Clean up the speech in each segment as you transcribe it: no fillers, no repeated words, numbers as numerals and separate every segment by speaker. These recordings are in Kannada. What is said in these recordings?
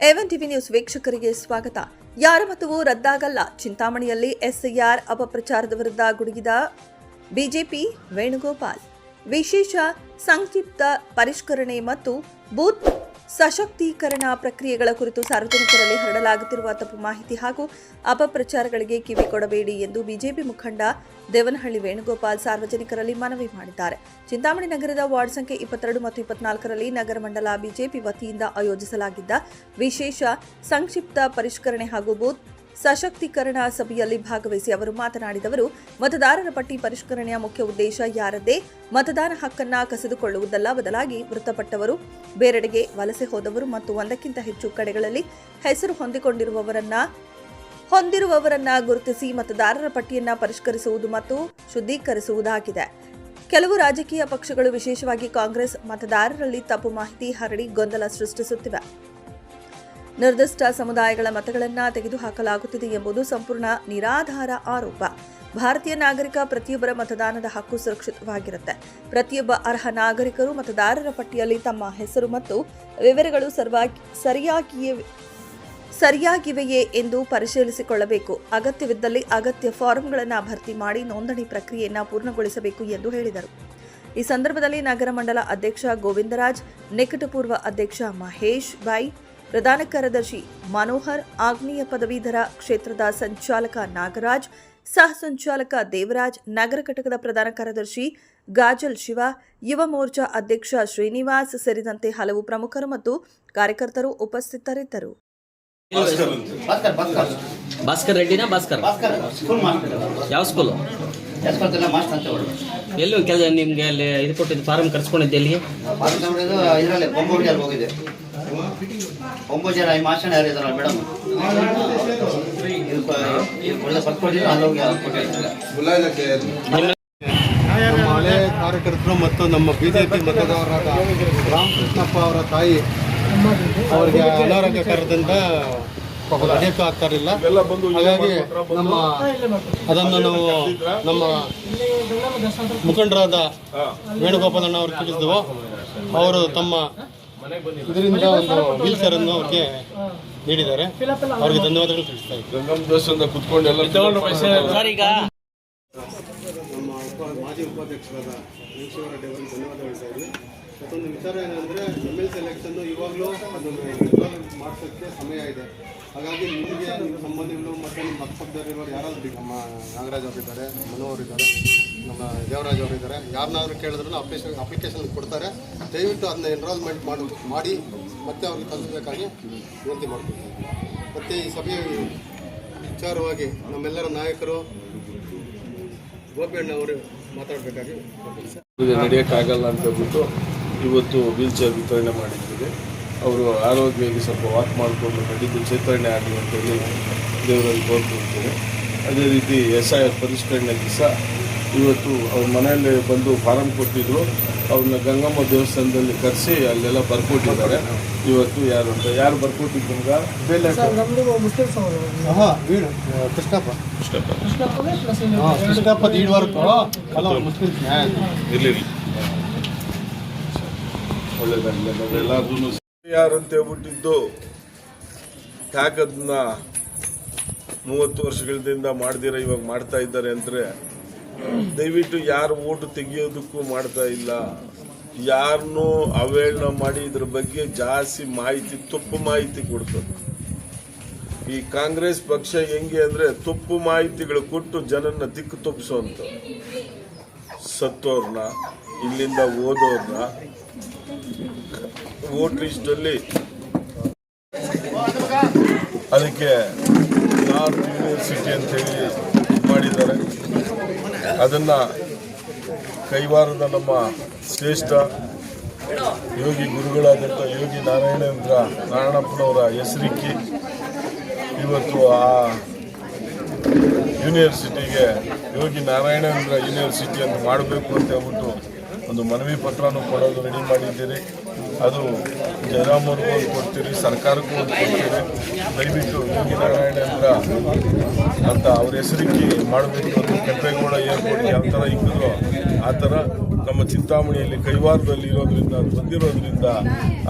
Speaker 1: ಎವನ್ ಟಿವಿ ನ್ಯೂಸ್ ವೀಕ್ಷಕರಿಗೆ ಸ್ವಾಗತ. ಯಾರ ಮತವೂ ರದ್ದಾಗಲ್ಲ. ಚಿಂತಾಮಣಿಯಲ್ಲಿ ಎಸ್ಐಆರ್ ಅಪಪ್ರಚಾರದ ವಿರುದ್ಧ ಗುಡುಗಿದ ಬಿಜೆಪಿ ವೇಣುಗೋಪಾಲ್. ವಿಶೇಷ ಸಂಕ್ಷಿಪ್ತ ಪರಿಷ್ಕರಣೆ ಮತ್ತು ಬೂತ್ ಸಶಕ್ತೀಕರಣ ಪ್ರಕ್ರಿಯೆಗಳ ಕುರಿತು ಸಾರ್ವಜನಿಕರಲ್ಲಿ ಹರಡಲಾಗುತ್ತಿರುವ ತಪ್ಪು ಮಾಹಿತಿ ಹಾಗೂ ಅಪಪ್ರಚಾರಗಳಿಗೆ ಕಿವಿ ಕೊಡಬೇಡಿ ಎಂದು ಬಿಜೆಪಿ ಮುಖಂಡ ದೇವನಹಳ್ಳಿ ವೇಣುಗೋಪಾಲ್ ಸಾರ್ವಜನಿಕರಲ್ಲಿ ಮನವಿ ಮಾಡಿದ್ದಾರೆ. ಚಿಂತಾಮಣಿ ನಗರದ ವಾರ್ಡ್ ಸಂಖ್ಯೆ 22 ಮತ್ತು 24ರಲ್ಲಿ ನಗರ ಮಂಡಲ ಬಿಜೆಪಿ ವತಿಯಿಂದ ಆಯೋಜಿಸಲಾಗಿದ್ದ ವಿಶೇಷ ಸಂಕ್ಷಿಪ್ತ ಪರಿಷ್ಕರಣೆ ಹಾಗೂ ಬೂತ್ ಸಶಕ್ತೀಕರಣ ಸಭೆಯಲ್ಲಿ ಭಾಗವಹಿಸಿ ಅವರು ಮಾತನಾಡಿದವರು, ಮತದಾರರ ಪಟ್ಟಿ ಪರಿಷ್ಕರಣೆಯ ಮುಖ್ಯ ಉದ್ದೇಶ ಯಾರದ್ದೇ ಮತದಾನ ಹಕ್ಕನ್ನ ಕಸಿದುಕೊಳ್ಳುವುದಲ್ಲ, ಬದಲಾಗಿ ಮೃತಪಟ್ಟವರು, ಬೇರೆಡೆಗೆ ವಲಸೆ ಹೋದವರು ಮತ್ತು ಒಂದಕ್ಕಿಂತ ಹೆಚ್ಚು ಕಡೆಗಳಲ್ಲಿ ಹೆಸರು ಹೊಂದಿರುವವರನ್ನ ಗುರುತಿಸಿ ಮತದಾರರ ಪಟ್ಟಿಯನ್ನ ಪರಿಷ್ಕರಿಸುವುದು ಮತ್ತು ಶುದ್ಧೀಕರಿಸುವುದಾಗಿದೆ. ಕೆಲವು ರಾಜಕೀಯ ಪಕ್ಷಗಳು, ವಿಶೇಷವಾಗಿ ಕಾಂಗ್ರೆಸ್, ಮತದಾರರಲ್ಲಿ ತಪ್ಪು ಮಾಹಿತಿ ಹರಡಿ ಗೊಂದಲ ಸೃಷ್ಟಿಸುತ್ತಿವೆ. ನಿರ್ದಿಷ್ಟ ಸಮುದಾಯಗಳ ಮತಗಳನ್ನು ತೆಗೆದುಹಾಕಲಾಗುತ್ತಿದೆ ಎಂಬುದು ಸಂಪೂರ್ಣ ನಿರಾಧಾರ ಆರೋಪ. ಭಾರತೀಯ ನಾಗರಿಕ ಪ್ರತಿಯೊಬ್ಬರ ಮತದಾನದ ಹಕ್ಕು ಸುರಕ್ಷಿತವಾಗಿರುತ್ತೆ. ಪ್ರತಿಯೊಬ್ಬ ಅರ್ಹ ನಾಗರಿಕರು ಮತದಾರರ ಪಟ್ಟಿಯಲ್ಲಿ ತಮ್ಮ ಹೆಸರು ಮತ್ತು ವಿವರಗಳು ಸರಿಯಾಗಿವೆಯೇ ಎಂದು ಪರಿಶೀಲಿಸಿಕೊಳ್ಳಬೇಕು. ಅಗತ್ಯವಿದ್ದಲ್ಲಿ ಅಗತ್ಯ ಫಾರಂಗಳನ್ನು ಭರ್ತಿ ಮಾಡಿ ನೋಂದಣಿ ಪ್ರಕ್ರಿಯೆಯನ್ನು ಪೂರ್ಣಗೊಳಿಸಬೇಕು ಎಂದು ಹೇಳಿದರು. ಈ ಸಂದರ್ಭದಲ್ಲಿ ನಗರ ಮಂಡಲ ಅಧ್ಯಕ್ಷ ಗೋವಿಂದರಾಜ್, ನಿಕಟಪೂರ್ವ ಅಧ್ಯಕ್ಷ ಮಹೇಶ್ ಬೈ, ಪ್ರಧಾನ ಕಾರ್ಯದರ್ಶಿ ಮನೋಹರ್, ಆಗ್ನೇಯ ಪದವೀಧರ ಕ್ಷೇತ್ರದ ಸಂಚಾಲಕ ನಾಗರಾಜ್, ಸಹ ಸಂಚಾಲಕ ದೇವರಾಜ್, ನಗರ ಘಟಕದ ಪ್ರಧಾನ ಕಾರ್ಯದರ್ಶಿ ಗಾಜಲ್ ಶಿವ, ಯುವ ಮೋರ್ಚಾ ಅಧ್ಯಕ್ಷ ಶ್ರೀನಿವಾಸ್ ಸೇರಿದಂತೆ ಹಲವು ಪ್ರಮುಖರು ಮತ್ತು ಕಾರ್ಯಕರ್ತರು ಉಪಸ್ಥಿತರಿದ್ದರು.
Speaker 2: ಭಾಸ್ಕರ್ ರೆಡ್ಡಿನಾ? ಭಾಸ್ಕರ್ ಯಾವ ಸ್ಕೂಲು? ಎಲ್ಲೂ ಕೆಲಸ ನಿಮ್ಗೆ ಅಲ್ಲಿ ಇದು ಕೊಟ್ಟಿದ್ದು ಫಾರಂ ಕರ್ಸ್ಕೊಂಡಿದ್ದೆ ಎಲ್ಲಿಗೆ?
Speaker 3: ಇದರಲ್ಲಿ ಹೋಗಿದೆ 9 ಜನ ಈ ಮಾಸ್ಟರ್ ಯಾರು ಇದಾರಲ್ಲ ಮೇಡಮ್,
Speaker 4: ನಮ್ಮ ಹಳೆ ಕಾರ್ಯಕರ್ತರು ಮತ್ತು ನಮ್ಮ ಬಿಜೆಪಿ ಮತದಾರರಾದ ರಾಮಕೃಷ್ಣಪ್ಪ ಅವರ ತಾಯಿ ಅವರಿಗೆ ಅನಾರೋಗ್ಯ ಕಾರಣದಿಂದ ನಡೆಯಕ್ಕೆ ಆಗ್ತಾ ಇರಲಿಲ್ಲ. ಹಾಗಾಗಿ ಅದನ್ನು ನಾವು ನಮ್ಮ ಮುಖಂಡರಾದ ವೇಣುಗೋಪಾಲಣ್ಣ ಅವರು ತಿಳಿಸಿದೆವು. ಅವರು ತಮ್ಮ ಇದರಿಂದ ಒಂದು ವೀಲ್ ಚೇರ್ ಅನ್ನು ಅವ್ರಿಗೆ ನೀಡಿದ್ದಾರೆ. ಅವರಿಗೆ ಧನ್ಯವಾದಗಳು ತಿಳಿಸ್ತಾ ಇದ್ದಾರೆ. ನಮ್ಮ ಮಾಜಿ ಉಪಾಧ್ಯಕ್ಷರಾದ ರೆಡ್ಡಿ ಅವರಿಗೆ ಧನ್ಯವಾದ ಹೇಳ್ತಾ ಇದ್ವಿ. ಮತ್ತೊಂದು ವಿಚಾರ ಏನಂದರೆ, MLC ಎಲೆಕ್ಷನ್ನು ಇವಾಗಲೂ ಅದನ್ನು ಮಾಡಿಸೋಕ್ಕೆ ಸಮಯ ಇದೆ. ಹಾಗಾಗಿ ನಿಮಗೆ ಸಂಬಂಧಿಗಳು ಮತ್ತು ನಿಮ್ಮ ಅಕ್ಕಪಕ್ಕದಲ್ಲಿರೋರು ಯಾರಾದರೂ, ನಮ್ಮ ನಾಗರಾಜ್ ಅವರಿದ್ದಾರೆ, ಮನು ಅವರಿದ್ದಾರೆ, ನಮ್ಮ ದೇವರಾಜ್ ಅವರಿದ್ದಾರೆ, ಯಾರನ್ನಾದ್ರೂ ಕೇಳಿದ್ರೂ ಅಪ್ಲಿಕೇಶನ್ ಕೊಡ್ತಾರೆ. ದಯವಿಟ್ಟು ಅದನ್ನ ಎನ್ರೋಲ್ಮೆಂಟ್ ಮಾಡಿ ಮತ್ತೆ ಅವ್ರಿಗೆ ತಲುಪಬೇಕಾಗಿ ವಿನಂತಿ ಮಾಡ್ತೀವಿ. ಮತ್ತು ಈ ಸಭೆಯ ವಿಚಾರವಾಗಿ ನಮ್ಮೆಲ್ಲರ ನಾಯಕರು ಗೋಪಿಯಣ್ಣ ಅವರು ಮಾತಾಡಬೇಕಾಗಿ
Speaker 5: ನಡೆಯೋಕ್ಕಾಗಲ್ಲ ಅಂತ ಹೇಳ್ಬಿಟ್ಟು ಇವತ್ತು ವೀಲ್ ಚೇರ್ ವಿತರಣೆ ಮಾಡಿದ್ದೀವಿ. ಅವರು ಆರೋಗ್ಯವಾಗಿ ಸ್ವಲ್ಪ ವಾಕ್ ಮಾಡಿಕೊಂಡು ನಡೆದು ಚೇತರಣೆ ಆಗಲಿ ಅಂತೇಳಿ ದೇವರಲ್ಲಿ ಕೋರ್ಕೊಳ್ತೇವೆ. ಅದೇ ರೀತಿ SIR ಪರಿಷ್ಕರಣೆ ದಿವಸ ಇವತ್ತು ಅವ್ರ ಮನೆಯಲ್ಲಿ ಬಂದು ಫಾರಂ ಕೊಟ್ಟಿದ್ರು. ಅವ್ರನ್ನ ಗಂಗಮ್ಮ ದೇವಸ್ಥಾನದಲ್ಲಿ ಕರೆಸಿ ಅಲ್ಲೆಲ್ಲ ಬರ್ಕೊಟ್ಟಿದ್ದಾರೆ. ಇವತ್ತು ಯಾರು ಬರ್ಕೊಟ್ಟಿದ್ದು
Speaker 4: ಕೃಷ್ಣಪ್ಪ
Speaker 5: ಇರಲಿ ಒಳ್ಳೆಯದಾಗಲಿ. ಯಾರು ಅಂತ ಹೇಳ್ಬಿಟ್ಟಿದ್ದು ಯಾಕೆ ಅದನ್ನ 30 ವರ್ಷಗಳಿಂದ ಮಾಡ್ದಿರ ಇವಾಗ ಮಾಡ್ತಾ ಇದ್ದಾರೆ ಅಂದರೆ, ದಯವಿಟ್ಟು ಯಾರು ಓಟು ತೆಗಿಯೋದಕ್ಕೂ ಮಾಡ್ತಾ ಇಲ್ಲ. ಯಾರನ್ನೂ ಅವೇಳನ ಮಾಡಿ ಇದ್ರ ಬಗ್ಗೆ ಜಾಸ್ತಿ ಮಾಹಿತಿ, ತಪ್ಪು ಮಾಹಿತಿ ಕೊಡ್ತದೆ. ಈ ಕಾಂಗ್ರೆಸ್ ಪಕ್ಷ ಹೆಂಗೆ ಅಂದರೆ, ತಪ್ಪು ಮಾಹಿತಿಗಳು ಕೊಟ್ಟು ಜನನ್ನ ದಿಕ್ಕು ತಪ್ಪಿಸೋಂಥ, ಸತ್ತೋರ್ನ, ಇಲ್ಲಿಂದ ಓದೋರ್ನ ವೋಟ್ ಲಿಸ್ಟಲ್ಲಿ ಅದಕ್ಕೆ ನಾರ್ತ್ ಯೂನಿವರ್ಸಿಟಿ ಅಂತೇಳಿ ಮಾಡಿದ್ದಾರೆ. ಅದನ್ನು ಕೈವಾರದ ನಮ್ಮ ಶ್ರೇಷ್ಠ ಯೋಗಿ ಗುರುಗಳಾದಂಥ ಯೋಗಿ ನಾರಾಯಣಪ್ಪನವರ ಹೆಸರಿಕ್ಕಿ ಇವತ್ತು ಆ ಯೂನಿವರ್ಸಿಟಿಗೆ ಯೋಗಿ ನಾರಾಯಣೇಂದ್ರ ಯೂನಿವರ್ಸಿಟಿ ಅಂತ ಮಾಡಬೇಕು ಅಂತ ಹೇಳ್ಬಿಟ್ಟು ಒಂದು ಮನವಿ ಪತ್ರನೂ ಕೊಡೋದು ರೆಡಿ ಮಾಡಿದ್ದೀರಿ. ಅದು ಜಯರಾಮ್ ಅವ್ರಿಗೂ ಒಂದು ಕೊಡ್ತೀರಿ, ಸರ್ಕಾರಕ್ಕೂ ಒಂದು ಕೊಡ್ತೀರಿ. ದಯವಿಟ್ಟು ಯೋಗಿ ನಾರಾಯಣೇಂದ್ರ ಅಂತ ಅವ್ರ ಹೆಸರಿಗೆ ಮಾಡಬೇಕು ಅಂತ ಕೆಂಪೇಗೌಡ ಏರ್ಪೋರ್ಟ್ ಯಾವ ಥರ ಇಕ್ಕಿದ್ರು ಆ ಥರ ನಮ್ಮ ಚಿಂತಾಮಣಿಯಲ್ಲಿ ಕೈವಾರದಲ್ಲಿ ಇರೋದ್ರಿಂದ, ಅದು ಬಂದಿರೋದ್ರಿಂದ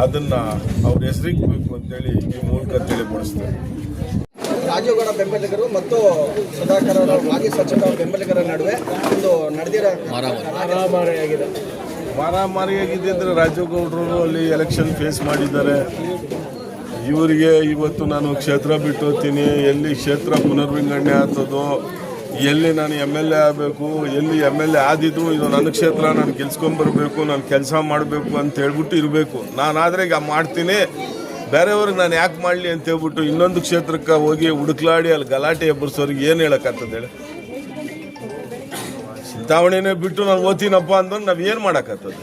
Speaker 5: ಅದನ್ನು ಅವ್ರ ಹೆಸರಿಗೆ ಬೇಕು ಅಂತ ಅಂತೇಳಿ ಈ ಮೂಲಕ ತಿಳಿಪಡಿಸ್ತೇನೆ.
Speaker 6: ರಾಜೇಗೌಡ ಬೆಂಬಲಿಗರು ಮತ್ತು ಸುಧಾಕರ್ ಅವರ ಮಾಜಿ ಸಚಿವರ ಬೆಂಬಲಿಗರ ನಡುವೆ ಒಂದು ನಡೆದಿರೋ
Speaker 5: ಮಾರಾಮಾರಿಯಾಗಿದೆ ಅಂದರೆ ರಾಜೇಗೌಡರು ಅಲ್ಲಿ ಎಲೆಕ್ಷನ್ ಫೇಸ್ ಮಾಡಿದ್ದಾರೆ. ಇವರಿಗೆ ಇವತ್ತು ನಾನು ಕ್ಷೇತ್ರ ಬಿಟ್ಟು ಹೋಗ್ತೀನಿ, ಎಲ್ಲಿ ಕ್ಷೇತ್ರ ಪುನರ್ವಿಂಗಡಣೆ ಆಗ್ತದೋ, ಎಲ್ಲಿ ನಾನು MLA ಆಗಬೇಕು, ಎಲ್ಲಿ MLA ಆದಿದ್ದು ಇದು ನನ್ನ ಕ್ಷೇತ್ರ, ನಾನು ಗೆಲ್ಸ್ಕೊಂಬರ್ಬೇಕು, ನಾನು ಕೆಲಸ ಮಾಡಬೇಕು ಅಂತ ಹೇಳ್ಬಿಟ್ಟು ಇರಬೇಕು. ನಾನಾದರೆ ಈಗ ಮಾಡ್ತೀನಿ, ಬೇರೆಯವ್ರಿಗೆ ನಾನು ಯಾಕೆ ಮಾಡಲಿ ಅಂತ ಹೇಳ್ಬಿಟ್ಟು ಇನ್ನೊಂದು ಕ್ಷೇತ್ರಕ್ಕೆ ಹೋಗಿ ಹುಡುಕ್ಲಾಡಿ ಅಲ್ಲಿ ಗಲಾಟೆ ಎಬ್ಬರಿಸೋರಿಗೆ ಏನು ಹೇಳೋಕ್ಕಾಗ್ತದೆ ಹೇಳಿ? ಚಿಂತಾಮಣಿನೇ ಬಿಟ್ಟು ನಾನು ಓದ್ತೀನಪ್ಪ ಅಂದ್ರೆ ನಾವು ಏನು ಮಾಡೋಕ್ಕಾಗ್ತದೆ?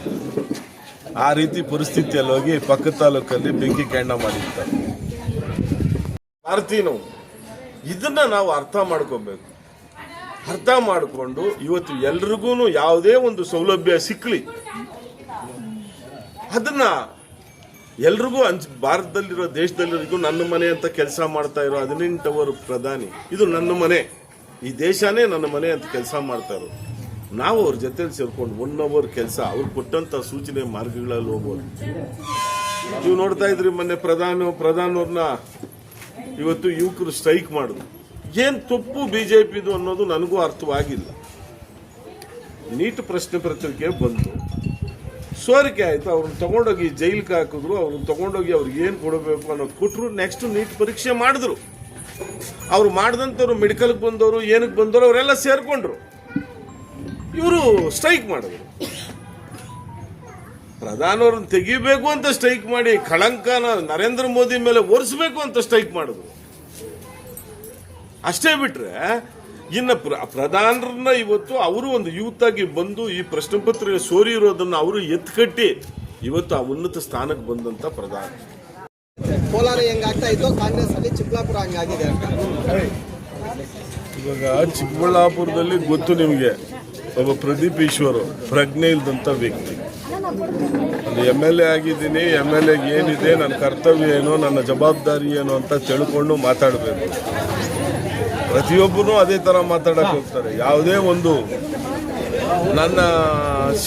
Speaker 5: ಆ ರೀತಿ ಪರಿಸ್ಥಿತಿಯಲ್ಲಿ ಹೋಗಿ ಪಕ್ಕದ ತಾಲೂಕಲ್ಲಿ ಬೆಂಕಿ ಕೆಂಡ ಮಾಡಿರ್ತಾರೆ. ಮಾಡ್ತೀವಿ ನಾವು. ಇದನ್ನ ನಾವು ಅರ್ಥ ಮಾಡ್ಕೋಬೇಕು. ಅರ್ಥ ಮಾಡಿಕೊಂಡು ಇವತ್ತು ಎಲ್ರಿಗೂ ಯಾವುದೇ ಒಂದು ಸೌಲಭ್ಯ ಸಿಕ್ಕಲಿ ಅದನ್ನ ಎಲ್ರಿಗೂ ಭಾರತದಲ್ಲಿರೋ ದೇಶದಲ್ಲಿರೋ ನನ್ನ ಮನೆ ಅಂತ ಕೆಲಸ ಮಾಡ್ತಾ ಇರೋ 18 ಪ್ರಧಾನಿ, ಇದು ನನ್ನ ಮನೆ, ಈ ದೇಶನೇ ನನ್ನ ಮನೆ ಅಂತ ಕೆಲಸ ಮಾಡ್ತಾ ಇರೋ ನಾವು ಅವ್ರ ಜೊತೆಲಿ ಸೇರ್ಕೊಂಡು 1 ಅವರ್ ಕೆಲಸ ಅವ್ರು ಕೊಟ್ಟಂತ ಸೂಚನೆ ಮಾರ್ಗಗಳಲ್ಲಿ ಹೋಗ್ಬೋದು. ನೀವು ನೋಡ್ತಾ ಇದ್ರಿ ಮೊನ್ನೆ ಪ್ರಧಾನವ್ರನ್ನ ಇವತ್ತು ಯುವಕರು ಸ್ಟ್ರೈಕ್ ಮಾಡಿದ್ರು. ಏನ್ ತಪ್ಪು ಬಿಜೆಪಿದು ಅನ್ನೋದು ನನಗೂ ಅರ್ಥವಾಗಿಲ್ಲ. ನೀಟ್ ಪ್ರಶ್ನೆ ಪತ್ರಿಕೆ ಬಂತು, ಸೋರಿಕೆ ಆಯ್ತು, ಅವ್ರನ್ನ ತಗೊಂಡೋಗಿ ಜೈಲಿಗೆ ಹಾಕಿದ್ರು. ಅವ್ರನ್ನ ತಗೊಂಡೋಗಿ ಅವ್ರಿಗೆ ಏನು ಕೊಡಬೇಕು ಅನ್ನೋದು ಕೊಟ್ಟರು. ನೆಕ್ಸ್ಟ್ ನೀಟ್ ಪರೀಕ್ಷೆ ಮಾಡಿದ್ರು. ಅವ್ರು ಮಾಡಿದಂಥವ್ರು ಮೆಡಿಕಲ್ಗೆ ಬಂದವರು, ಏನಕ್ಕೆ ಬಂದವರು ಅವರೆಲ್ಲ ಸೇರ್ಕೊಂಡ್ರು. ಇವರು ಸ್ಟ್ರೈಕ್ ಮಾಡಿದ್ರು. ಪ್ರಧಾನವ್ರನ್ನ ತೆಗಿಬೇಕು ಅಂತ ಸ್ಟ್ರೈಕ್ ಮಾಡಿ ಕಳಂಕನ ನರೇಂದ್ರ ಮೋದಿ ಮೇಲೆ ಒರೆಸಬೇಕು ಅಂತ ಸ್ಟ್ರೈಕ್ ಮಾಡಿದ್ರು. ಅಷ್ಟೇ ಬಿಟ್ರೆ ಇನ್ನು ಪ್ರಧಾನರನ್ನ ಇವತ್ತು ಅವರು ಒಂದು ಯೂತ್ ಆಗಿ ಬಂದು ಈ ಪ್ರಶ್ನೆ ಪತ್ರಿಕೆ ಸೋರಿ ಇರೋದನ್ನ ಅವರು ಎತ್ಕಟ್ಟಿ ಇವತ್ತು ಆ ಉನ್ನತ ಸ್ಥಾನಕ್ಕೆ ಬಂದಂತ ಪ್ರಧಾನಿ.
Speaker 6: ಕೋಲಾರ ಹೆಂಗಾಗ್ತಾ ಇತ್ತು, ಕಾಂಗ್ರೆಸ್ ಅಲ್ಲಿ ಚಿಕ್ಕಬಳ್ಳಾಪುರ ಹಂಗಾಗಿದೆ ಅಂತ.
Speaker 5: ಇವಾಗ ಚಿಕ್ಕಬಳ್ಳಾಪುರದಲ್ಲಿ ಗೊತ್ತು ನಿಮಗೆ, ಒಬ್ಬ ಪ್ರದೀಪ್ ಈಶ್ವರ್ ಪ್ರಜ್ಞೆ ಇಲ್ದಂತ ವ್ಯಕ್ತಿ. MLA ಆಗಿದ್ದೀನಿ, MLAಗೆ ಏನಿದೆ, ನನ್ನ ಕರ್ತವ್ಯ ಏನು, ನನ್ನ ಜವಾಬ್ದಾರಿ ಏನು ಅಂತ ತಿಳ್ಕೊಂಡು ಮಾತಾಡಬೇಕು. ಪ್ರತಿಯೊಬ್ಬರೂ ಅದೇ ಥರ ಮಾತಾಡಕ್ಕೆ ಹೋಗ್ತಾರೆ. ಯಾವುದೇ ಒಂದು ನನ್ನ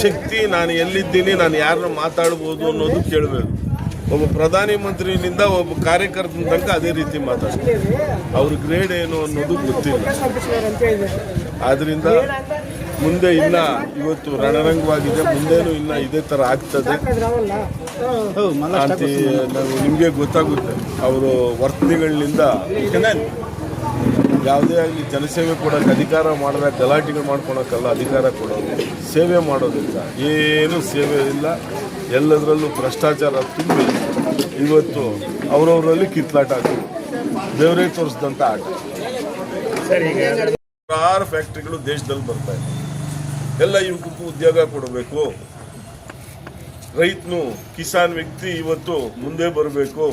Speaker 5: ಶಕ್ತಿ, ನಾನು ಎಲ್ಲಿದ್ದೀನಿ, ನಾನು ಯಾರನ್ನ ಮಾತಾಡ್ಬೋದು ಅನ್ನೋದು ಕೇಳಬೇಕು. ಒಬ್ಬ ಪ್ರಧಾನಿ ಮಂತ್ರಿನಿಂದ ಒಬ್ಬ ಕಾರ್ಯಕರ್ತನ ತನಕ ಅದೇ ರೀತಿ ಮಾತಾಡ್ತಾರೆ. ಅವ್ರ ಗ್ರೇಡ್ ಏನು ಅನ್ನೋದು ಗೊತ್ತಿಲ್ಲ. ಆದ್ರಿಂದ ಮುಂದೆ ಇನ್ನ ಇವತ್ತು ರಣರಂಗವಾಗಿದೆ, ಮುಂದೇನು ಇನ್ನ ಇದೇ ತರ ಆಗ್ತದೆ ಅಂತ ನಾವು ನಿಮಗೆ ಗೊತ್ತಾಗುತ್ತೆ. ಅವರು ವರ್ತನೆಗಳಿಂದ ಯಾವುದೇ ಆಗಲಿ ಜನಸೇವೆ ಕೊಡೋಕೆ ಅಧಿಕಾರ ಮಾಡಿದ್ರೆ ಗಲಾಟೆಗಳು ಮಾಡ್ಕೊಳಕ್ಕಲ್ಲ, ಅಧಿಕಾರ ಕೊಡೋದು ಸೇವೆ ಮಾಡೋದ್ರಿಂದ ಏನು ಸೇವೆ ಇಲ್ಲ. ಎಲ್ಲದರಲ್ಲೂ ಭ್ರಷ್ಟಾಚಾರ ತುಂಬಿ ಇವತ್ತು ಅವರವರಲ್ಲಿ ಕಿತ್ಲಾಟ ಆಗ್ತದೆ. ದೇವರೇ ತೋರಿಸಿದಂಥ ಆಟ. ಸಾವಿರಾರು ಫ್ಯಾಕ್ಟ್ರಿಗಳು ದೇಶದಲ್ಲಿ ಬರ್ತಾ ಇದೆ. ಎಲ್ಲ ಯುವಕಕ್ಕೂ ಉದ್ಯೋಗ ಕೊಡಬೇಕು. ರೈತನು ಕಿಸಾನ್ ವ್ಯಕ್ತಿ ಇವತ್ತು ಮುಂದೆ ಬರಬೇಕು.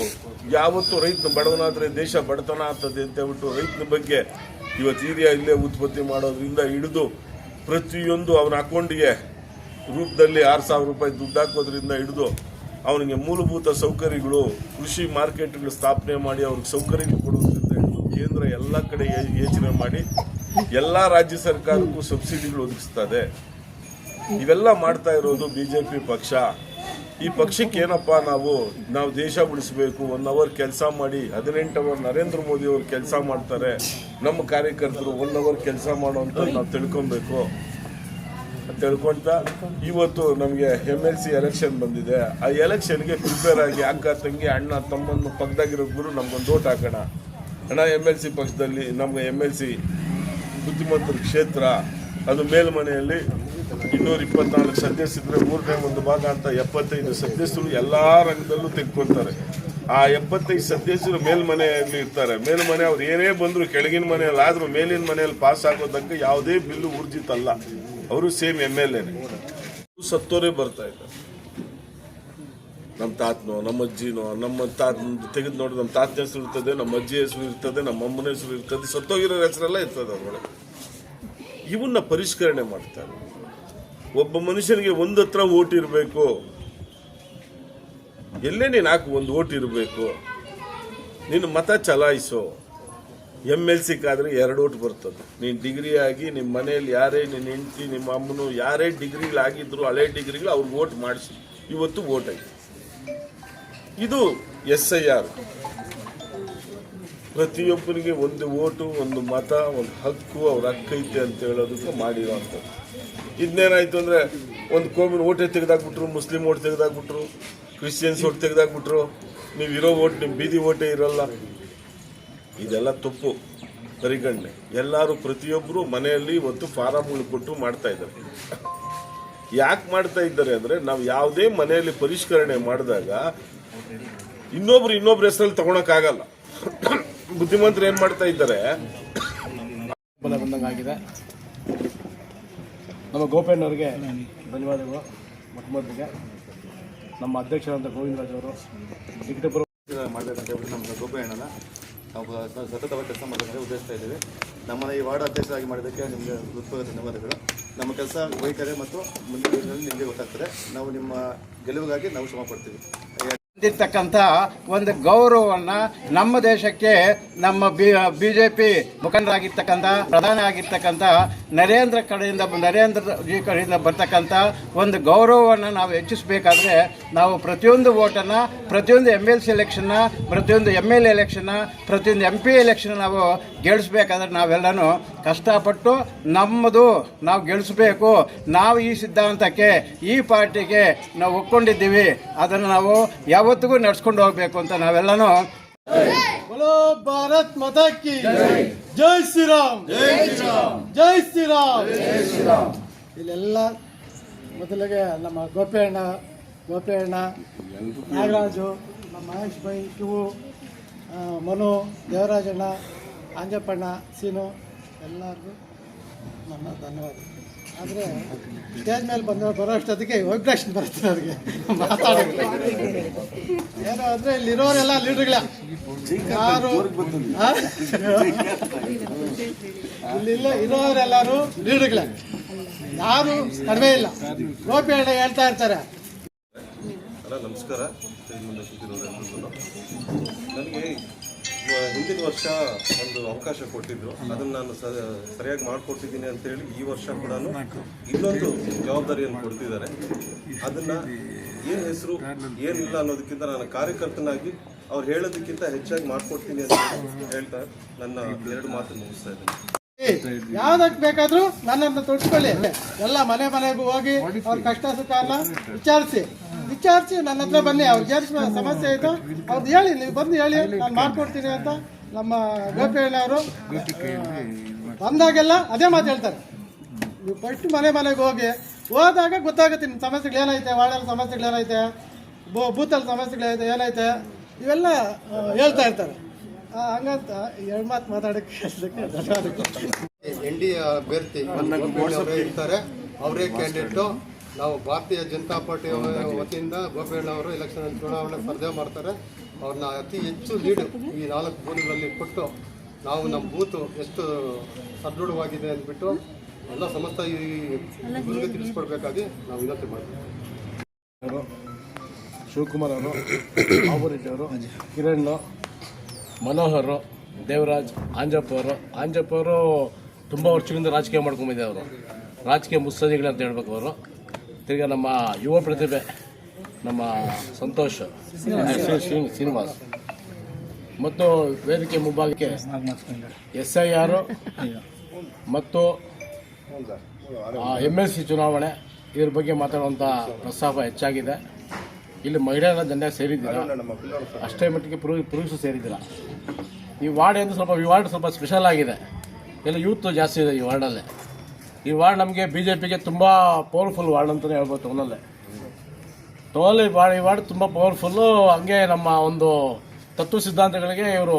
Speaker 5: ಯಾವತ್ತು ರೈತನ ಬಡವನಾದ್ರೆ ದೇಶ ಬಡತನ ಆಗ್ತದೆ ಅಂತ ಹೇಳ್ಬಿಟ್ಟು ರೈತನ ಬಗ್ಗೆ ಇವತ್ತು ಹಿರಿಯ ಇಲ್ಲೇ ಉತ್ಪತ್ತಿ ಮಾಡೋದ್ರಿಂದ ಹಿಡಿದು ಪ್ರತಿಯೊಂದು ಅವನ ಅಕೌಂಟಿಗೆ ರೂಪದಲ್ಲಿ 6,000 ರೂಪಾಯಿ ದುಡ್ಡು ಹಾಕೋದ್ರಿಂದ ಹಿಡಿದು ಅವನಿಗೆ ಮೂಲಭೂತ ಸೌಕರ್ಯಗಳು, ಕೃಷಿ ಮಾರ್ಕೆಟ್ಗಳು ಸ್ಥಾಪನೆ ಮಾಡಿ ಅವ್ರಿಗೆ ಸೌಕರ್ಯಗಳು ಕೊಡೋದ್ರಿಂದ ಹಿಡಿದು ಕೇಂದ್ರ ಎಲ್ಲ ಕಡೆ ಯೋಚನೆ ಮಾಡಿ ಎಲ್ಲ ರಾಜ್ಯ ಸರ್ಕಾರಕ್ಕೂ ಸಬ್ಸಿಡಿಗಳು ಒದಗಿಸ್ತದೆ. ಇವೆಲ್ಲ ಮಾಡ್ತಾ ಇರೋದು ಬಿಜೆಪಿ ಪಕ್ಷ. ಈ ಪಕ್ಷಕ್ಕೆ ಏನಪ್ಪ, ನಾವು ದೇಶ ಉಳಿಸಬೇಕು, 1 ಅವರ್ ಕೆಲಸ ಮಾಡಿ 18 ಅವರ್ ನರೇಂದ್ರ ಮೋದಿ ಅವರು ಕೆಲಸ ಮಾಡ್ತಾರೆ, ನಮ್ಮ ಕಾರ್ಯಕರ್ತರು 1 ಅವರ್ ಕೆಲಸ ಮಾಡುವಂತ ನಾವು ತಿಳ್ಕೊಬೇಕು ಅಂತ ತಿಳ್ಕೊಳ್ತಾ ಇವತ್ತು ನಮಗೆ MLC ಎಲೆಕ್ಷನ್ ಬಂದಿದೆ. ಆ ಎಲೆಕ್ಷನ್ಗೆ ಪ್ರಿಪೇರ್ ಆಗಿ ಅಕ್ಕ ತಂಗಿ ಅಣ್ಣ ತಮ್ಮನ್ನು ಪಕ್ಕದಾಗಿರೋ ಗುರು ನಮ್ಗೊಂದು ಓಟ್ ಹಾಕೋಣ ಅಣ್ಣ. MLC ಪಕ್ಷದಲ್ಲಿ ನಮ್ಗೆ MLC ಬುದ್ಧಿಮಂತರ ಕ್ಷೇತ್ರ, ಅದು ಮೇಲ್ಮನೆಯಲ್ಲಿ 224 ಸದಸ್ಯರಿದ್ರೆ 3ನೇ 1 ಭಾಗ ಅಂತ 75 ಸದಸ್ಯರು ಎಲ್ಲಾ ರಂಗದಲ್ಲೂ ತೆಗೆದುಕೊಳ್ತಾರೆ. ಆ 75 ಸದಸ್ಯರು ಮೇಲ್ಮನೆಯಲ್ಲಿ ಇರ್ತಾರೆ. ಮೇಲ್ಮನೆ ಅವ್ರು ಏನೇ ಬಂದ್ರು ಕೆಳಗಿನ ಮನೆಯಲ್ಲಿ ಆದ್ರೂ ಮೇಲಿನ ಮನೆಯಲ್ಲಿ ಪಾಸ್ ಆಗೋದಕ್ಕೆ ಯಾವುದೇ ಬಿಲ್ಲು ಊರ್ಜಿತಲ್ಲ. ಅವರು ಸೇಮ್ MLA ಸತ್ತೋರೇ ಬರ್ತಾ ಇದ್ದಾರೆ. ನಮ್ಮ ತಾತನೋ ನಮ್ಮ ಅಜ್ಜಿನೋ ನಮ್ಮ ತೆಗೆದು ನೋಡಿ ನಮ್ಮ ತಾತನ ಹೆಸರು ಇರ್ತದೆ, ನಮ್ಮ ಅಜ್ಜಿ ಹೆಸರು ಇರ್ತದೆ, ನಮ್ಮ ಅಮ್ಮನ ಹೆಸರು ಇರ್ತದೆ, ಸತ್ತೋಗಿರೋ ಹೆಸರೆಲ್ಲ ಇರ್ತದೆ ಅದ್ರೊಳಗೆ. ಇವನ್ನ ಪರಿಷ್ಕರಣೆ ಮಾಡ್ತಾರೆ. ಒಬ್ಬ ಮನುಷ್ಯನಿಗೆ ಒಂದು ಹತ್ರ ಓಟ್ ಇರಬೇಕು. ಎಲ್ಲೇ ನೀನು ಹಾಕು ಒಂದು ಓಟ್ ಇರಬೇಕು. ನೀನು ಮತ ಚಲಾಯಿಸೋ. MLCಗಾದ್ರೆ 2 ಓಟ್ ಬರ್ತದೆ. ನೀನು ಡಿಗ್ರಿ ಆಗಿ ನಿಮ್ಮ ಮನೆಯಲ್ಲಿ ಯಾರೇ ನಿನ್ನ ಹೆಂಡತಿ ನಿಮ್ಮ ಅಮ್ಮನು ಯಾರೇ ಡಿಗ್ರಿಗಳಾಗಿದ್ರು ಹಳೆ ಡಿಗ್ರಿಗಳು ಅವ್ರಿಗೆ ಓಟ್ ಮಾಡಿಸಿ ಇವತ್ತು ಓಟ್ ಆಗಿ ಇದು SIR. ಪ್ರತಿಯೊಬ್ಬರಿಗೆ ಒಂದು ಓಟು, ಒಂದು ಮತ, ಒಂದು ಹಕ್ಕು, ಅವ್ರ ಹಕ್ಕೈತೆ ಅಂತ ಹೇಳೋದಕ್ಕೆ ಮಾಡಿರೋವಂಥದ್ದು. ಇದನ್ನೇನಾಯ್ತು ಅಂದರೆ ಒಂದು ಕೋಮಿನ ಓಟೇ ತೆಗೆದಾಕ್ಬಿಟ್ರು, ಮುಸ್ಲಿಂ ಓಟ್ ತೆಗೆದಾಕ್ಬಿಟ್ರು, ಕ್ರಿಶ್ಚಿಯನ್ಸ್ ಓಟ್ ತೆಗೆದಾಕ್ಬಿಟ್ರು, ನೀವು ಇರೋ ಓಟ್ ನಿಮ್ಮ ಬೀದಿ ಓಟೇ ಇರೋಲ್ಲ. ಇದೆಲ್ಲ ತಪ್ಪು ಪರಿಗಣನೆ. ಎಲ್ಲರೂ ಪ್ರತಿಯೊಬ್ಬರು ಮನೆಯಲ್ಲಿ ಇವತ್ತು ಫಾರಮ್ಗಳು ಕೊಟ್ಟು ಮಾಡ್ತಾ ಇದ್ದಾರೆ. ಯಾಕೆ ಮಾಡ್ತಾ ಇದ್ದಾರೆ ಅಂದರೆ, ನಾವು ಯಾವುದೇ ಮನೆಯಲ್ಲಿ ಪರಿಷ್ಕರಣೆ ಮಾಡಿದಾಗ ಇನ್ನೊಬ್ರು ಹೆಸರಲ್ಲಿ ತಗೊಳಕ್ಕಾಗಲ್ಲ. ಬುದ್ಧಿಮಂತರು ಏನು ಮಾಡ್ತಾ ಇದ್ದಾರೆ,
Speaker 7: ಬಂದಂಗಾಗಿದೆ. ನಮ್ಮ ಗೋಪಣ್ಣವ್ರಿಗೆ ಧನ್ಯವಾದಗಳು. ಮೊದಲಿಗೆ ನಮ್ಮ ಅಧ್ಯಕ್ಷರಾದ ಗೋವಿಂದರಾಜ್ ಅವರು ಲಿಖಿತಪೂರ್ವ
Speaker 8: ಮಾಡಬೇಕಂತ ಹೇಳ್ಬಿಟ್ಟು ನಮ್ಮ ಗೋಪಣ್ಣನ ನಾವು ಸತತವಾಗಿ ಕೆಲಸ ಮಾಡಬೇಕಂತ ಉದ್ದೇಶಿಸ್ತಾ ಇದ್ದೀವಿ. ನಮ್ಮನ್ನು ಈ ವಾರ್ಡ್ ಅಧ್ಯಕ್ಷರಾಗಿ ಮಾಡಿದ್ದಕ್ಕೆ ನಿಮಗೆ ಹೃತ್ಪೂರ್ವಕ ಧನ್ಯವಾದಗಳು. ನಮ್ಮ ಕೆಲಸ ವೈಖರಿ ಮತ್ತು ಮುಂದಿನ ದಿನಗಳಲ್ಲಿ ನಿಮಗೆ ಗೊತ್ತಾಗ್ತದೆ. ನಾವು ನಿಮ್ಮ ಗೆಲುವಿಗಾಗಿ ನಾವು ಶ್ರಮ ಪಡ್ತೀವಿ.
Speaker 9: ಹೊಂದಿರ್ತಕ್ಕಂಥ ಒಂದು ಗೌರವವನ್ನು ನಮ್ಮ ದೇಶಕ್ಕೆ ನಮ್ಮ BJP ಮುಖಂಡರಾಗಿರ್ತಕ್ಕಂಥ ಪ್ರಧಾನಿ ಆಗಿರ್ತಕ್ಕಂಥ ನರೇಂದ್ರ ಜಿ ಕಡೆಯಿಂದ ಬರ್ತಕ್ಕಂಥ ಒಂದು ಗೌರವವನ್ನು ನಾವು ಹೆಚ್ಚಿಸಬೇಕಾದ್ರೆ ನಾವು ಪ್ರತಿಯೊಂದು ಓಟನ್ನು, ಪ್ರತಿಯೊಂದು MLC ಎಲೆಕ್ಷನ್ನ, ಪ್ರತಿಯೊಂದು MLA ಎಲೆಕ್ಷನ್ನ, ಪ್ರತಿಯೊಂದು MP ಎಲೆಕ್ಷನ್ ನಾವು ಗೆಲ್ಲಿಸ್ಬೇಕಾದ್ರೆ ನಾವೆಲ್ಲನೂ ಕಷ್ಟಪಟ್ಟು ನಮ್ಮದು ನಾವು ಗೆಲ್ಲಿಸಬೇಕು. ನಾವು ಈ ಸಿದ್ಧಾಂತಕ್ಕೆ, ಈ ಪಾರ್ಟಿಗೆ ನಾವು ಒಪ್ಕೊಂಡಿದ್ದೀವಿ. ಅದನ್ನು ನಾವು ಯಾವತ್ತಿಗೂ ನಡ್ಸ್ಕೊಂಡು ಹೋಗ್ಬೇಕು ಅಂತ ನಾವೆಲ್ಲನೂ.
Speaker 4: बोलो भारत माता की जय श्री राम, जय श्री राम, जय श्री राम, जय श्री राम.
Speaker 10: ಇಲ್ಲೆಲ್ಲ ಮೊದಲಿಗೆ ನಮ್ಮ ಗೋಪಣ್ಣ, ನಾಗರಾಜು, ನಮ್ಮ ಮಹೇಶ್ ಭಾಯಿ, ಶಿವು, ಮನು, ದೇವರಾಜಣ್ಣ, ಅಂಜಪ್ಪಣ್ಣ, ಸೀನು ಎಲ್ಲರಿಗೂ ನನ್ನ ಧನ್ಯವಾದ. ಆದರೆ ಸ್ಟೇಜ್ ಮೇಲೆ ಬರೋ ಅಷ್ಟೊತ್ತಿಗೆ ವೈಬ್ರೇಷನ್ ಬರುತ್ತೆ ಅವ್ರಿಗೆ ಮಾತಾಡೋಕ್ಕೆ. ಏನು ಅಂದರೆ ಇಲ್ಲಿರೋರೆಲ್ಲ ಲೀಡ್ರ್ಗಳ, ಯಾರು ಇರೋರೆಲ್ಲರೂ ಲೀಡ್ರ್ಗಳೇ, ಯಾರು ಕಡಿಮೆ ಇಲ್ಲ. ಗೋಪಿ ಅಣ್ಣ ಹೇಳ್ತಾ ಇರ್ತಾರೆ.
Speaker 11: ನಮಸ್ಕಾರ. ನನಗೆ ಹಿಂದಿನ ವರ್ಷ ಒಂದು ಅವಕಾಶ ಕೊಟ್ಟಿದ್ರು, ಅದನ್ನು ನಾನು ಸರಿಯಾಗಿ ಮಾಡಿಕೊಟ್ಟಿದ್ದೀನಿ ಅಂತೇಳಿ ಈ ವರ್ಷ ಕೂಡ ಇನ್ನೊಂದು ಜವಾಬ್ದಾರಿಯನ್ನು ಕೊಡ್ತಿದ್ದಾರೆ. ಅದನ್ನು ಏನು ಹೆಸರು ಏನಿಲ್ಲ ಅನ್ನೋದಕ್ಕಿಂತ ನಾನು ಕಾರ್ಯಕರ್ತನಾಗಿ ಅವ್ರು ಹೇಳೋದಕ್ಕಿಂತ ಹೆಚ್ಚಾಗಿ ಮಾಡಿಕೊಡ್ತೀನಿ ಅಂತ ಹೇಳ್ತಾ ನನ್ನ 2 ಮಾತು ಮುಗಿಸ್ತಾ ಇದ್ದೀನಿ.
Speaker 10: ಯಾವ್ದಕ್ಕೆ ಬೇಕಾದ್ರೂ ನನ್ನನ್ನು ತೊಡ್ಸ್ಕೊಳ್ಳಿ. ಎಲ್ಲ ಮನೆಗೂ ಹೋಗಿ ಅವ್ರ ಕಷ್ಟ ಸುಖನ ವಿಚಾರಿಸಿ ನನ್ನ ಹತ್ರ ಬನ್ನಿ. ಅವ್ರಿಗೆ ಏನು ಸಮಸ್ಯೆ ಆಯಿತು ಅವ್ರದ್ದು ಹೇಳಿ, ನೀವು ಬಂದು ಹೇಳಿ, ನಾನು ಮಾಡ್ಕೊಡ್ತೀನಿ ಅಂತ ನಮ್ಮ ಗೋಪಿಯಣ್ಣವರು ಬಂದಾಗೆಲ್ಲ ಅದೇ ಮಾತು ಹೇಳ್ತಾರೆ. ನೀವು ಫಸ್ಟ್ ಮನೆಗೆ ಹೋದಾಗ ಗೊತ್ತಾಗುತ್ತೆ ನಿಮ್ಮ ಸಮಸ್ಯೆಗಳು ಏನೈತೆ, ವಾರ್ಡಲ್ಲಿ ಸಮಸ್ಯೆಗಳು ಏನೈತೆ, ಬೂತಲ್ಲಿ ಸಮಸ್ಯೆಗಳೈತೆ ಏನೈತೆ, ಇವೆಲ್ಲ ಹೇಳ್ತಾ ಇರ್ತಾರೆ. ಹಂಗಂತ 2 ಮಾತು ಮಾತಾಡೋಕ್ಕೆ ಧನ್ಯವಾದಗಳು.
Speaker 4: NDA ಅಭ್ಯರ್ಥಿ ಗೋಪಣ್ಣವರೇ ಇರ್ತಾರೆ, ಅವರೇ ಕ್ಯಾಂಡಿಡೇಟು. ನಾವು ಭಾರತೀಯ ಜನತಾ ಪಾರ್ಟಿ ವತಿಯಿಂದ ಗೋಪಣ್ಣವರು ಎಲೆಕ್ಷನ್ ಚುನಾವಣೆ ಸ್ಪರ್ಧೆ ಮಾಡ್ತಾರೆ. ಅವ್ರನ್ನ ಅತಿ ಹೆಚ್ಚು ಲೀಡ್ ಈ 4 ಬೂತ್ಗಳಲ್ಲಿ ಕೊಟ್ಟು ನಾವು ನಮ್ಮ ಬೂತು ಎಷ್ಟು ಸದೃಢವಾಗಿದೆ ಅಂದ್ಬಿಟ್ಟು ಎಲ್ಲ ಸಮಸ್ತ ಈ ಗುರುಗೆ ತಿಳಿಸ್ಕೊಡ್ಬೇಕಾಗಿ ನಾವು ವಿನಂತಿ ಮಾಡ್ತೀವಿ.
Speaker 7: ಶಿವಕುಮಾರ್ ಅವರು, ಬಾಬುರೆಡ್ಡಿ ಅವರು, ಕಿರಣ್, ಮನೋಹರ್, ದೇವರಾಜ್, ಆಂಜಪ್ಪ ಅವರು ತುಂಬ ವರ್ಷಗಳಿಂದ ರಾಜಕೀಯ ಮಾಡ್ಕೊಂಬಿದ್ದೆ. ಅವರು ರಾಜಕೀಯ ಮುತ್ಸದ್ದಿಗಳು ಅಂತ ಹೇಳ್ಬೇಕು. ಅವರು ತಿರ್ಗಿ ನಮ್ಮ ಯುವ ಪ್ರತಿಭೆ ನಮ್ಮ ಸಂತೋಷ್, ಶ್ರೀನಿವಾಸ್ ಮತ್ತು ವೇದಿಕೆ ಮುಂಭಾಗಕ್ಕೆ SIR ಮತ್ತು MLC ಚುನಾವಣೆ ಇದ್ರ ಬಗ್ಗೆ ಮಾತಾಡುವಂಥ ಪ್ರಸ್ತಾಪ ಹೆಚ್ಚಾಗಿದೆ. ಇಲ್ಲಿ ಮಹಿಳೆಯರ ದಂಡ ಸೇರಿದ್ದೀರಾ, ಅಷ್ಟೇ ಮಟ್ಟಿಗೆ ಪುರುಷರು ಸೇರಿದ್ದೀರಾ. ಈ ವಾರ್ಡ್ ಸ್ವಲ್ಪ ಸ್ಪೆಷಲ್ ಆಗಿದೆ. ಎಲ್ಲ ಯೂತ್ ಜಾಸ್ತಿ ಇದೆ ಈ ವಾರ್ಡಲ್ಲೇ. ಈ ವಾರ್ಡ್ ನಮಗೆ BJPಗೆ ತುಂಬ ಪವರ್ಫುಲ್ ವಾರ್ಡ್ ಅಂತಲೇ ಹೇಳ್ಬೋದು. ಈ ವಾರ್ಡ್ ತುಂಬ ಪವರ್ಫುಲ್ಲು. ಹಂಗೆ ನಮ್ಮ ಒಂದು ತತ್ವ ಸಿದ್ಧಾಂತಗಳಿಗೆ ಇವರು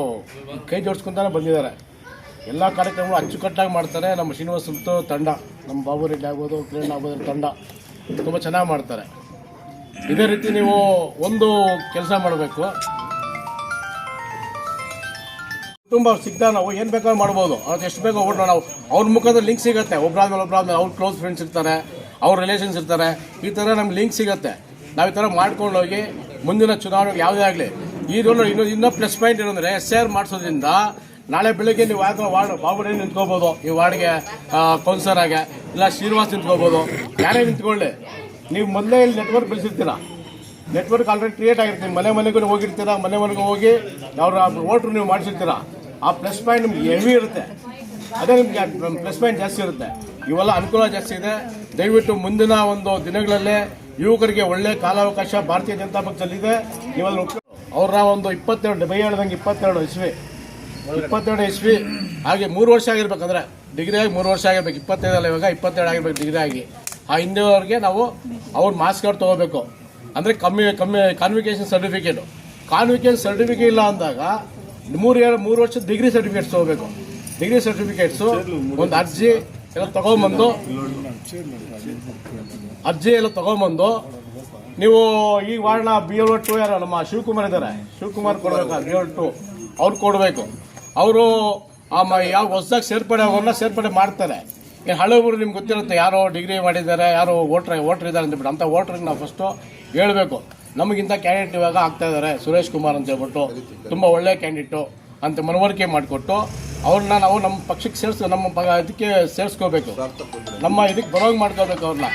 Speaker 7: ಕೈ ಜೋಡಿಸ್ಕೊಂತಾನೆ ಬಂದಿದ್ದಾರೆ. ಎಲ್ಲ ಕಾರ್ಯಕ್ರಮಗಳು ಅಚ್ಚುಕಟ್ಟಾಗಿ ಮಾಡ್ತಾರೆ. ನಮ್ಮ ಶ್ರೀನಿವಾಸ್ ಮತ್ತು ತಂಡ, ನಮ್ಮ ಬಾಬುರೆಡ್ಡಿ ಆಗ್ಬೋದು, ಕಿರಣ್ ಆಗ್ಬೋದು, ತಂಡ ತುಂಬ ಚೆನ್ನಾಗಿ ಮಾಡ್ತಾರೆ. ಇದೇ ರೀತಿ ನೀವು ಒಂದು ಕೆಲಸ ಮಾಡಬೇಕು. ತುಂಬ ಸಿಗ್ತಾ ನಾವು ಏನು ಬೇಕಾದ್ರೂ ಮಾಡ್ಬೋದು. ಅವ್ರಿಗೆ ಎಷ್ಟು ಬೇಕೋ ಓಟ್ ನಾವು ಅವ್ರ ಮುಖಾಂತರ ಲಿಂಕ್ ಸಿಗುತ್ತೆ. ಒಬ್ಬರಾದ್ಮೇಲೆ ಅವ್ರ ಕ್ಲೋಸ್ ಫ್ರೆಂಡ್ಸ್ ಇರ್ತಾರೆ, ಅವ್ರ ರಿಲೇಷನ್ಸ್ ಇರ್ತಾರೆ. ಈ ಥರ ನಮ್ಗೆ ಲಿಂಕ್ ಸಿಗುತ್ತೆ. ನಾವು ಈ ಥರ ಮಾಡ್ಕೊಂಡು ಹೋಗಿ ಮುಂದಿನ ಚುನಾವಣೆಗೆ ಯಾವುದೇ ಆಗಲಿ ಇನ್ನೂ ಪ್ಲಸ್ ಪಾಯಿಂಟ್ ಏನಂದರೆ SIR ಮಾಡಿಸೋದ್ರಿಂದ ನಾಳೆ ಬೆಳಗ್ಗೆ ನೀವು ವಾರ್ಡ್ ಬಾಬುರೆಡ್ಡಿ ನಿಂತ್ಕೋಬೋದು, ಈ ವಾರ್ಡ್ಗೆ ಕೌನ್ಸಿಲರ್ ಆಗಿ, ಇಲ್ಲ ಶ್ರೀನಿವಾಸ್ ನಿಂತ್ಕೋಬೋದು. ಯಾರೇ ನಿಂತ್ಕೊಳ್ಳಿ, ನೀವು ಮೊದಲೇ ಇಲ್ಲಿ ನೆಟ್ವರ್ಕ್ ಬೆಳೆಸಿರ್ತೀರ. ನೆಟ್ವರ್ಕ್ ಆಲ್ರೆಡಿ ಕ್ರಿಯೇಟ್ ಆಗಿರ್ತೀವಿ. ಮನೆ ಮನೆಗೂ ಹೋಗಿರ್ತೀರಾ, ಮನೆ ಮನೆಗೂ ಹೋಗಿ ಅವ್ರ ವೋಟ್ರು ನೀವು ಮಾಡಿಸಿರ್ತೀರಾ. ಆ ಪ್ಲಸ್ ಪಾಯಿಂಟ್ ನಿಮ್ಗೆ ಹೆವಿ ಇರುತ್ತೆ, ಅದೇ ನಿಮ್ಗೆ ಪ್ಲಸ್ ಪಾಯಿಂಟ್ ಜಾಸ್ತಿ ಇರುತ್ತೆ. ಇವೆಲ್ಲ ಅನುಕೂಲ ಜಾಸ್ತಿ ಇದೆ. ದಯವಿಟ್ಟು ಮುಂದಿನ ಒಂದು ದಿನಗಳಲ್ಲೇ ಯುವಕರಿಗೆ ಒಳ್ಳೆ ಕಾಲಾವಕಾಶ ಭಾರತೀಯ ಜನತಾ ಪಕ್ಷದಲ್ಲಿದೆ. ನೀವೆಲ್ಲ ಅವರ ಒಂದು 22 ಬೈ ಹೇಳ್ದಂಗೆ 22 ಇಸ್ವಿ ಹಾಗೆ 3 ವರ್ಷ ಆಗಿರ್ಬೇಕಂದ್ರೆ ಡಿಗ್ರಿ ಆಗಿ 3 ವರ್ಷ ಆಗಿರ್ಬೇಕು. 25 ಅಲ್ಲ, ಇವಾಗ 22 ಆಗಿರ್ಬೇಕು ಡಿಗ್ರಿ ಆಗಿ. ಆ ಹಿಂದೆವರೆಗೆ ನಾವು ಅವ್ರ ಮಾರ್ಕ್ಸ್ ಕಾರ್ಡ್ ತೊಗೋಬೇಕು. ಅಂದರೆ ಕಾನ್ವಿಕೇಶನ್ ಸರ್ಟಿಫಿಕೇಟ್ ಇಲ್ಲ ಅಂದಾಗ 3 ವರ್ಷದ ಡಿಗ್ರಿ ಸರ್ಟಿಫಿಕೇಟ್ಸ್ ತೊಗೋಬೇಕು. ಡಿಗ್ರಿ ಸರ್ಟಿಫಿಕೇಟ್ಸು ಒಂದು ಅರ್ಜಿ ಎಲ್ಲ ತಗೊಂಬಂದು ನೀವು ಈ ವಾರ್ಡ್ನ BL2 ಯಾರು ನಮ್ಮ ಶಿವಕುಮಾರ್ ಇದ್ದಾರೆ, ಶಿವಕುಮಾರ್ ಕೊಡಬೇಕು. BL2 ಅವ್ರು ಕೊಡಬೇಕು. ಅವರು ಯಾವ ಹೊಸದಾಗಿ ಸೇರ್ಪಡೆ ಮಾಡ್ತಾರೆ. ಈ ಹಳೆಯವರು ನಿಮ್ಗೆ ಗೊತ್ತಿರುತ್ತೆ, ಯಾರೋ ಡಿಗ್ರಿ ಮಾಡಿದ್ದಾರೆ, ಯಾರೋ ವೋಟ್ರ್ ಇದ್ದಾರೆ ಅಂದ್ಬಿಟ್ಟು. ಅಂಥ ವೋಟ್ರಿಗೆ ನಾವು ಫಸ್ಟು ಹೇಳಬೇಕು, ನಮಗಿಂತ ಕ್ಯಾಂಡಿಡೇಟ್ ಇವಾಗ ಆಗ್ತಾ ಇದ್ದಾರೆ ಸುರೇಶ್ ಕುಮಾರ್ ಅಂತ ಹೇಳ್ಬಿಟ್ಟು, ತುಂಬ ಒಳ್ಳೆ ಕ್ಯಾಂಡಿಡೇಟು ಅಂತ ಮನವರಿಕೆ ಮಾಡಿಕೊಟ್ಟು ಅವ್ರನ್ನ ನಾವು ನಮ್ಮ ಪಕ್ಷಕ್ಕೆ ಇದಕ್ಕೆ ಸೇರಿಸ್ಕೋಬೇಕು, ನಮ್ಮ ಇದಕ್ಕೆ ಬರೋಂಗೆ ಮಾಡ್ಕೋಬೇಕು ಅವ್ರನ್ನ.